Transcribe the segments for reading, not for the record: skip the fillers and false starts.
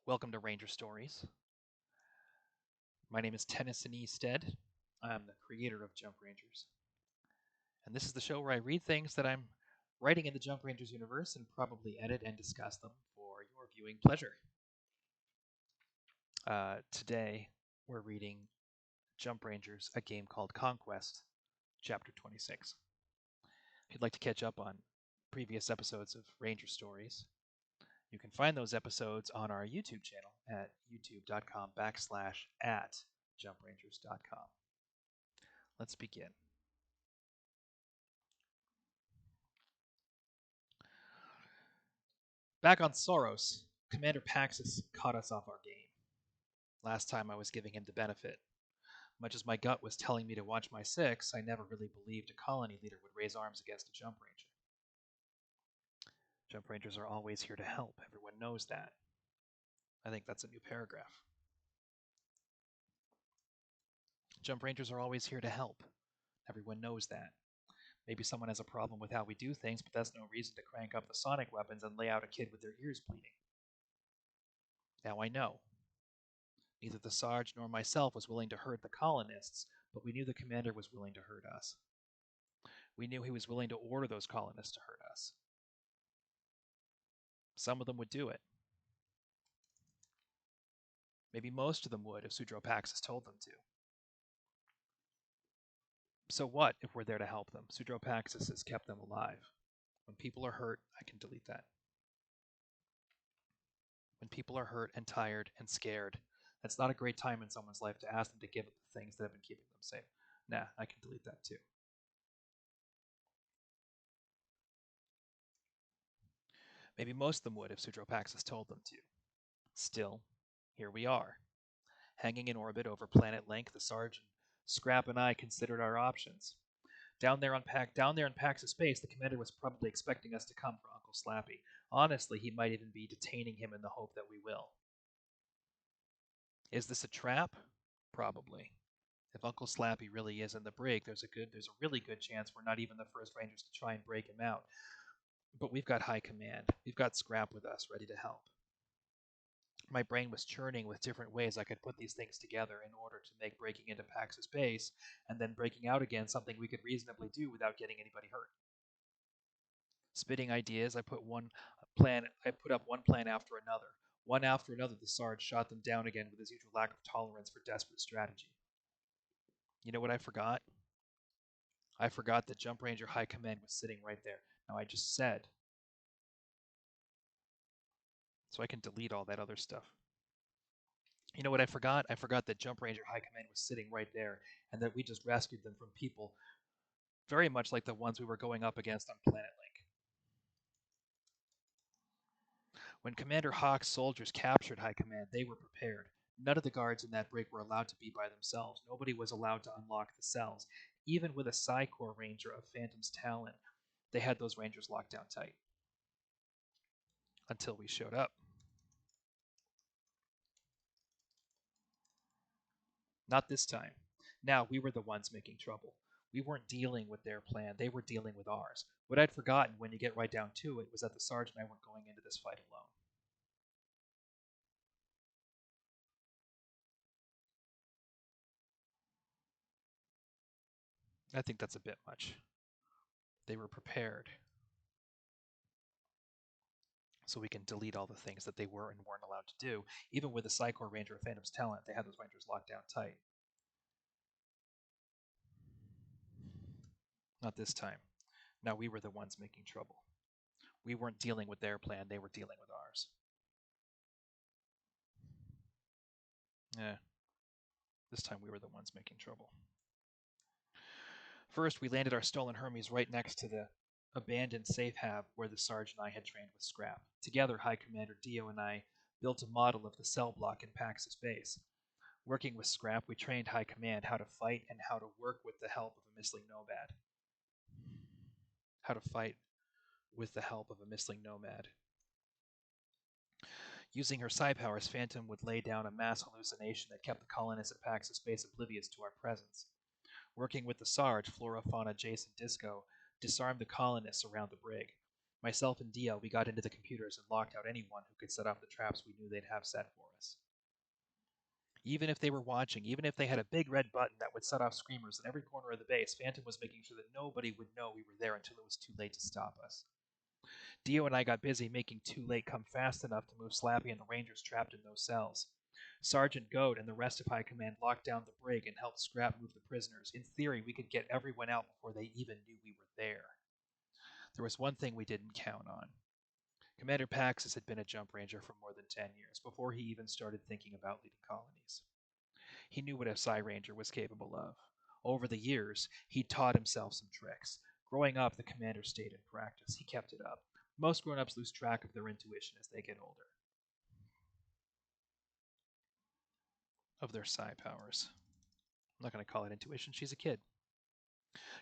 Welcome to Ranger Stories. My name is Tennyson E. Stead. I'm the creator of Jump Rangers. And this is the show where I read things that I'm writing in the Jump Rangers universe and probably edit and discuss them for your viewing pleasure. Today, we're reading Jump Rangers, a game called Conquest, Chapter 26. If you'd like to catch up on previous episodes of Ranger Stories, you can find those episodes on our YouTube channel at youtube.com/@jumprangers.com. Let's begin. Back on Soros, Commander Paxis caught us off our game. Last time I was giving him the benefit. Much as my gut was telling me to watch my six, I never really believed a colony leader would raise arms against a Jump Ranger. Jump Rangers are always here to help. Everyone knows that. I think that's a new paragraph. Jump Rangers are always here to help. Everyone knows that. Maybe someone has a problem with how we do things, but that's no reason to crank up the sonic weapons and lay out a kid with their ears bleeding. Now I know. Neither the Sarge nor myself was willing to hurt the colonists, but we knew the commander was willing to hurt us. We knew he was willing to order those colonists to hurt us. Some of them would do it. Maybe most of them would if Sudropaxis told them to. So what if we're there to help them? Sudropaxis has kept them alive. When people are hurt, I can delete that. When people are hurt and tired and scared, that's not a great time in someone's life to ask them to give up the things that have been keeping them safe. Nah, I can delete that too. Maybe most of them would if Sudropaxis told them to. Still, here we are. Hanging in orbit over planet Link, the Sarge, Scrap, and I considered our options. Down there in Pax's space, the commander was probably expecting us to come for Uncle Slappy. Honestly, he might even be detaining him in the hope that we will. Is this a trap? Probably. If Uncle Slappy really is in the brig, there's a really good chance we're not even the first Rangers to try and break him out. But we've got high command. We've got Scrap with us, ready to help. My brain was churning with different ways I could put these things together in order to make breaking into Pax's base and then breaking out again something we could reasonably do without getting anybody hurt. Spitting ideas, I put up one plan after another. One after another, the Sarge shot them down again with his usual lack of tolerance for desperate strategy. You know what I forgot? I forgot that Jump Ranger High Command was sitting right there. Now I just said. So I can delete all that other stuff. You know what I forgot? I forgot that Jump Ranger High Command was sitting right there, and that we just rescued them from people very much like the ones we were going up against on Planet Link. When Commander Hawk's soldiers captured High Command, they were prepared. None of the guards in that brig were allowed to be by themselves. Nobody was allowed to unlock the cells. Even with a Psy-Corps Ranger of Phantom's talent, they had those Rangers locked down tight. Until we showed up. Not this time. Now we were the ones making trouble. We weren't dealing with their plan, they were dealing with ours. What I'd forgotten, when you get right down to it, was that the Sarge and I weren't going into this fight alone. I think that's a bit much. They were prepared. So we can delete all the things that they were and weren't allowed to do. Even with the Psy-Corps Ranger of Phantom's talent, they had those Rangers locked down tight. Not this time. Now we were the ones making trouble. We weren't dealing with their plan, they were dealing with ours. This time we were the ones making trouble. First, we landed our stolen Hermes right next to the abandoned safe hab where the Sarge and I had trained with Scrap. Together, High Commander Dio and I built a model of the cell block in Pax's base. Working with Scrap, we trained High Command how to fight and how to work with the help of a Missling Nomad. How to fight with the help of a Missling Nomad. Using her psi powers, Phantom would lay down a mass hallucination that kept the colonists at Pax's base oblivious to our presence. Working with the Sarge, Flora, Fauna, Jason, Disco disarmed the colonists around the brig. Myself and Dio, we got into the computers and locked out anyone who could set off the traps we knew they'd have set for us. Even if they were watching, even if they had a big red button that would set off screamers in every corner of the base, Phantom was making sure that nobody would know we were there until it was too late to stop us. Dio and I got busy making Too Late come fast enough to move Slappy and the Rangers trapped in those cells. Sergeant Goad and the rest of High Command locked down the brig and helped Scrap move the prisoners. In theory, we could get everyone out before they even knew we were there. There was one thing we didn't count on. Commander Paxis had been a jump ranger for more than 10 years, before he even started thinking about leading colonies. He knew what a Psi Ranger was capable of. Over the years, he'd taught himself some tricks. Growing up, the commander stayed in practice. He kept it up. Most grown-ups lose track of their intuition as they get older. Of their psi powers. I'm not going to call it intuition, she's a kid.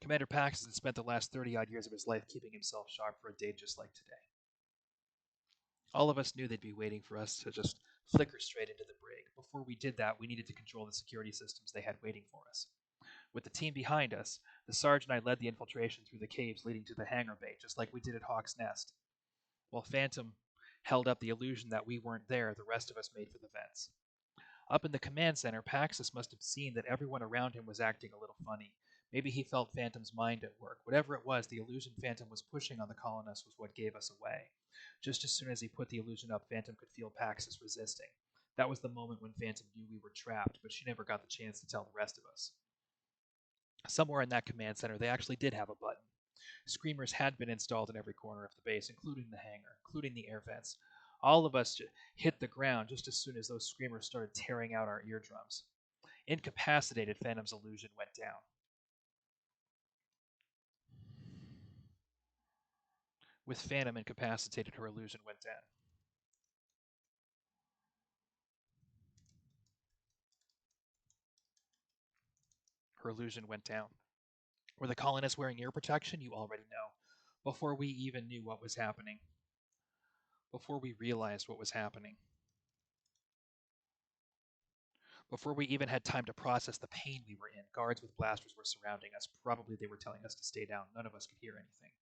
Commander Paxton had spent the last 30-odd years of his life keeping himself sharp for a day just like today. All of us knew they'd be waiting for us to just flicker straight into the brig. Before we did that, we needed to control the security systems they had waiting for us. With the team behind us, the Sarge and I led the infiltration through the caves leading to the hangar bay, just like we did at Hawk's Nest. While Phantom held up the illusion that we weren't there, the rest of us made for the vents. Up in the command center, Paxis must have seen that everyone around him was acting a little funny. Maybe he felt Phantom's mind at work. Whatever it was, the illusion Phantom was pushing on the colonists was what gave us away. Just as soon as he put the illusion up, Phantom could feel Paxis resisting. That was the moment when Phantom knew we were trapped, but she never got the chance to tell the rest of us. Somewhere in that command center, they actually did have a button. Screamers had been installed in every corner of the base, including the hangar, including the air vents. All of us hit the ground just as soon as those screamers started tearing out our eardrums. Incapacitated, Phantom's illusion went down. With Phantom incapacitated, her illusion went down. Her illusion went down. Were the colonists wearing ear protection? You already know. Before we even knew what was happening. Before we realized what was happening. Before we even had time to process the pain we were in, guards with blasters were surrounding us. Probably they were telling us to stay down. None of us could hear anything.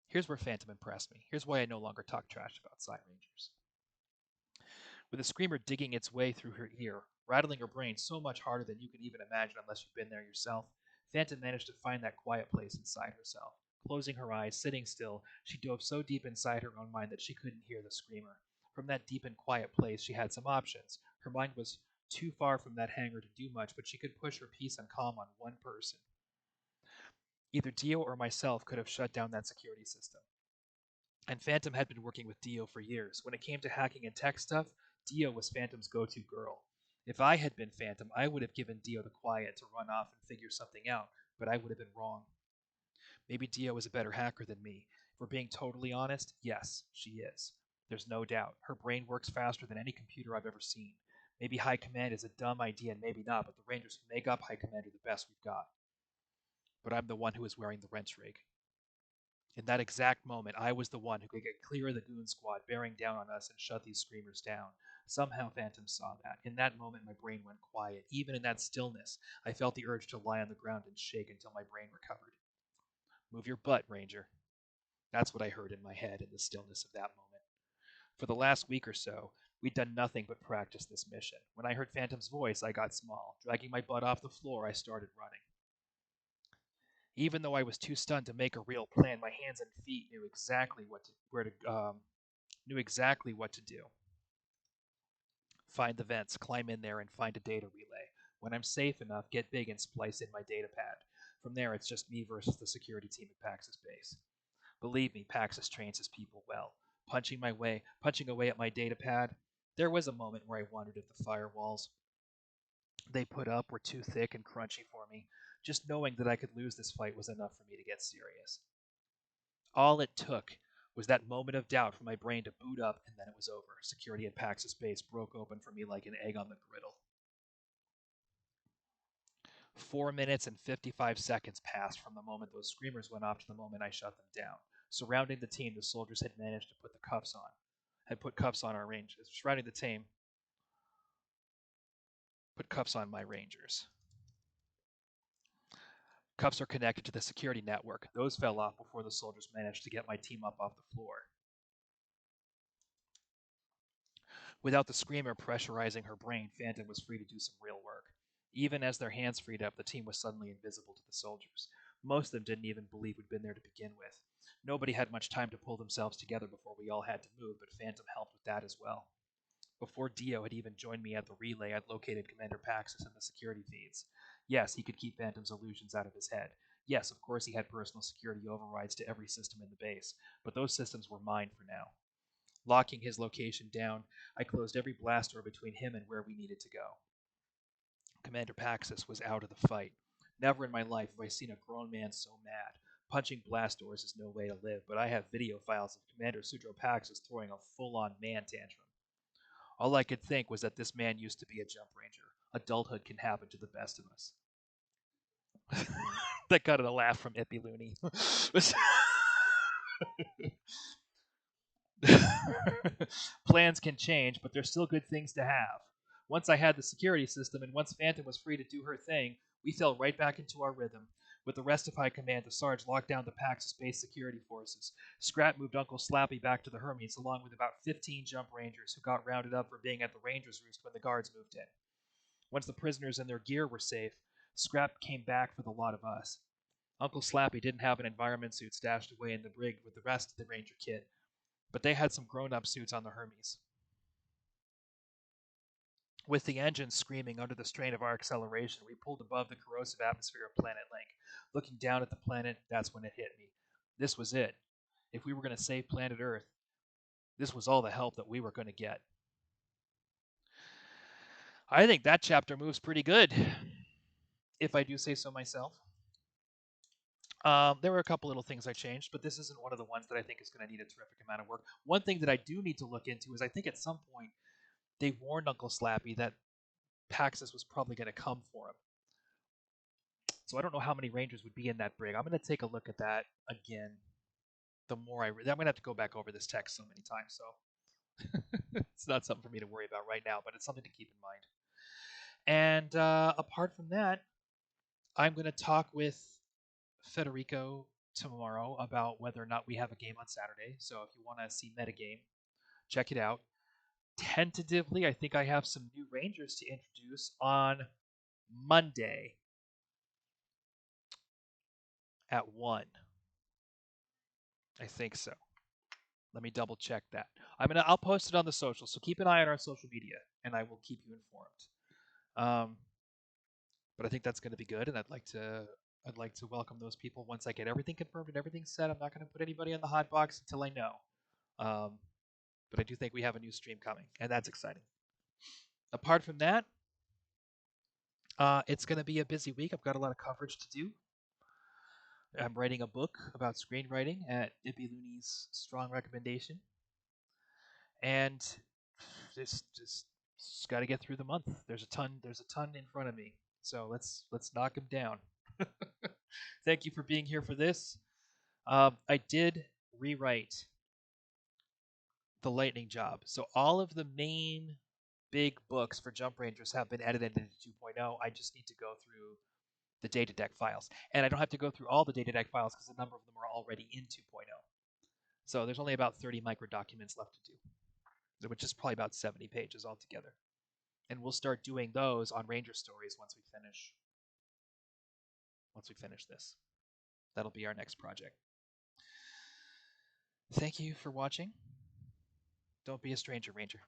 Here's where Phantom impressed me. Here's why I no longer talk trash about Psi Rangers. With a screamer digging its way through her ear, rattling her brain so much harder than you can even imagine unless you've been there yourself, Phantom managed to find that quiet place inside herself. Closing her eyes, sitting still, she dove so deep inside her own mind that she couldn't hear the screamer. From that deep and quiet place, she had some options. Her mind was too far from that hangar to do much, but she could push her peace and calm on one person. Either Dio or myself could have shut down that security system. And Phantom had been working with Dio for years. When it came to hacking and tech stuff, Dio was Phantom's go-to girl. If I had been Phantom, I would have given Dio the quiet to run off and figure something out, but I would have been wrong. Maybe Dio is a better hacker than me. If we're being totally honest, yes, she is. There's no doubt. Her brain works faster than any computer I've ever seen. Maybe High Command is a dumb idea and maybe not, but the Rangers who make up High Command are the best we've got. But I'm the one who is wearing the wrench rig. In that exact moment, I was the one who could get clear of the goon squad bearing down on us and shut these screamers down. Somehow Phantom saw that. In that moment, my brain went quiet. Even in that stillness, I felt the urge to lie on the ground and shake until my brain recovered. Move your butt, Ranger. That's what I heard in my head in the stillness of that moment. For the last week or so, we'd done nothing but practice this mission. When I heard Phantom's voice, I got small. Dragging my butt off the floor, I started running. Even though I was too stunned to make a real plan, my hands and feet knew exactly what to do. Find the vents, climb in there, and find a data relay. When I'm safe enough, get big and splice in my data pad. From there, it's just me versus the security team at Pax's base. Believe me, Paxis trains his people well. Punching away at my data pad, there was a moment where I wondered if the firewalls they put up were too thick and crunchy for me. Just knowing that I could lose this fight was enough for me to get serious. All it took was that moment of doubt for my brain to boot up, and then it was over. Security at Pax's base broke open for me like an egg on the griddle. 4 minutes and 55 seconds passed from the moment those screamers went off to the moment I shut them down. Surrounding the team, the soldiers had managed to put cuffs on our rangers. Surrounding the team, put cuffs on my rangers. Cuffs are connected to the security network. Those fell off before the soldiers managed to get my team up off the floor. Without the screamer pressurizing her brain, Phantom was free to do some real work. Even as their hands freed up, the team was suddenly invisible to the soldiers. Most of them didn't even believe we'd been there to begin with. Nobody had much time to pull themselves together before we all had to move, but Phantom helped with that as well. Before Dio had even joined me at the relay, I'd located Commander Paxis in the security feeds. Yes, he could keep Phantom's illusions out of his head. Yes, of course he had personal security overrides to every system in the base, but those systems were mine for now. Locking his location down, I closed every blast door between him and where we needed to go. Commander Paxis was out of the fight. Never in my life have I seen a grown man so mad. Punching blast doors is no way to live, but I have video files of Commander Sudro Paxis throwing a full-on man tantrum. All I could think was that this man used to be a jump ranger. Adulthood can happen to the best of us. That got a laugh from Ippy Looney. Plans can change, but they're still good things to have. Once I had the security system, and once Phantom was free to do her thing, we fell right back into our rhythm. With the rest of High Command, the Sarge locked down the Pax's base security forces. Scrap moved Uncle Slappy back to the Hermes, along with about 15 jump rangers who got rounded up for being at the Rangers' Roost when the guards moved in. Once the prisoners and their gear were safe, Scrap came back for the lot of us. Uncle Slappy didn't have an environment suit stashed away in the brig with the rest of the Ranger kit, but they had some grown-up suits on the Hermes. With the engine screaming under the strain of our acceleration, we pulled above the corrosive atmosphere of Planet Link. Looking down at the planet, that's when it hit me. This was it. If we were going to save planet Earth, this was all the help that we were going to get. I think that chapter moves pretty good, if I do say so myself. There were a couple little things I changed, but this isn't one of the ones that I think is going to need a terrific amount of work. One thing that I do need to look into is I think at some point they warned Uncle Slappy that Paxis was probably going to come for him. So I don't know how many Rangers would be in that brig. I'm going to take a look at that again. The more I'm going to have to go back over this text so many times, so it's not something for me to worry about right now, but it's something to keep in mind. And apart from that, I'm going to talk with Federico tomorrow about whether or not we have a game on Saturday. So if you want to see metagame, check it out. Tentatively, I think I have some new Rangers to introduce on Monday at 1. I think so. Let me double check that. I'll post it on the social, so keep an eye on our social media, and I will keep you informed. But I think that's going to be good, and I'd like to welcome those people once I get everything confirmed and everything set. I'm not going to put anybody in the hot box until I know. But I do think we have a new stream coming, and that's exciting. Apart from that, it's going to be a busy week. I've got a lot of coverage to do. I'm writing a book about screenwriting at Ippy Looney's strong recommendation, and just got to get through the month. There's a ton in front of me, so let's knock them down. Thank you for being here for this. I did rewrite the Lightning Job, so all of the main big books for Jump Rangers have been edited into 2.0. I just need to go through the data deck files. And I don't have to go through all the data deck files because a number of them are already in 2.0. So there's only about 30 micro documents left to do, which is probably about 70 pages altogether. And we'll start doing those on Ranger Stories once we finish this. That'll be our next project. Thank you for watching. Don't be a stranger, Ranger.